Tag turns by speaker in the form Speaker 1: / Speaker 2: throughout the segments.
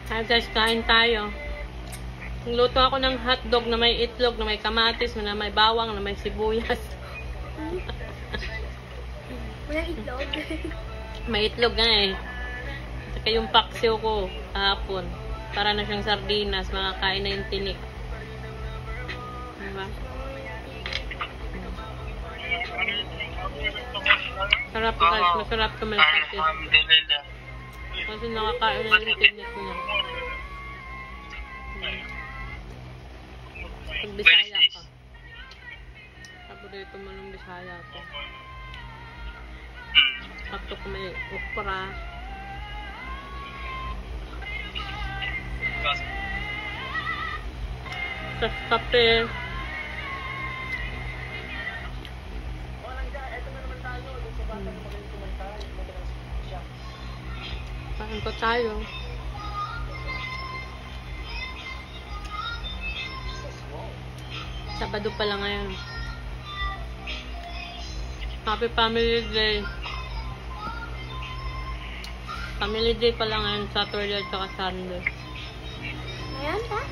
Speaker 1: Hi guys, kain tayo. Nagluto ako ng hotdog na may itlog, na may kamatis, na may bawang, na may sibuyas.
Speaker 2: Walang itlog.
Speaker 1: May itlog nga eh. Saka yung paksiw ko kahapon. Para na siyang sardinas, makakain na yung tinik. Diba? Sarap guys, masarap tumalakit eh.
Speaker 3: Alhamdulillah.
Speaker 1: Kasi nakakain na yung tinik niya. Pag Bisaya ka. Paborito mo ng Bisaya ko. Sakto ko may okra. Sa kape. Kain ko tayo. Sabado pa lang ngayon. Happy Family Day. Family Day pa lang ngayon, Saturday at saka Sunday.
Speaker 2: Ayan ba?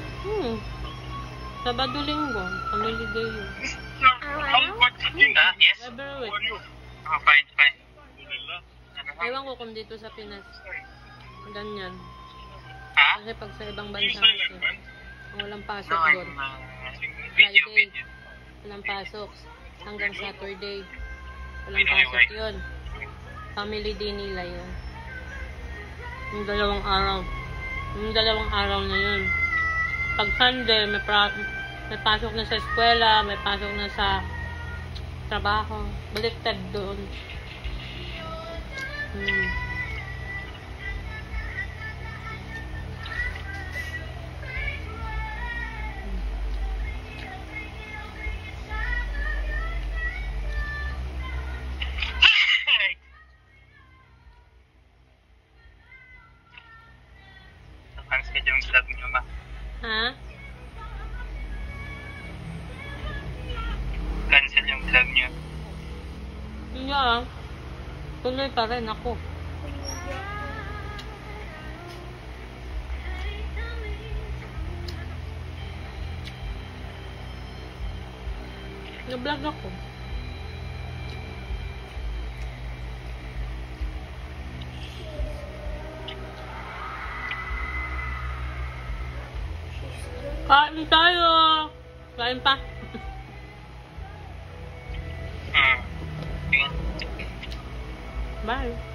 Speaker 1: Sabado Linggo, Family Day yun.
Speaker 3: Yes.
Speaker 1: Every week.
Speaker 3: Oh, fine, fine.
Speaker 1: Ewan ko kung dito sa Pinas. Ganyan.
Speaker 3: Ha?
Speaker 1: Kasi pag sa ibang bansa kasi, walang pasok
Speaker 3: No,
Speaker 1: doon.
Speaker 3: video.
Speaker 1: Walang pasok. Hanggang Saturday. Walang pasok yun. Family Day nila yun. Yung dalawang araw. Yung dalawang araw na yun. Pag Sunday, may pasok na sa eskwela, may pasok na sa trabaho. Baliktad doon.
Speaker 3: Cancel yung vlog niyo, ma.
Speaker 1: Ha?
Speaker 3: Cancel yung vlog niyo.
Speaker 1: Hindi ah. Tuloy pa rin ako. Nag-vlog ako. Kain tayo! Kain pa.
Speaker 3: Sige.
Speaker 1: Bye.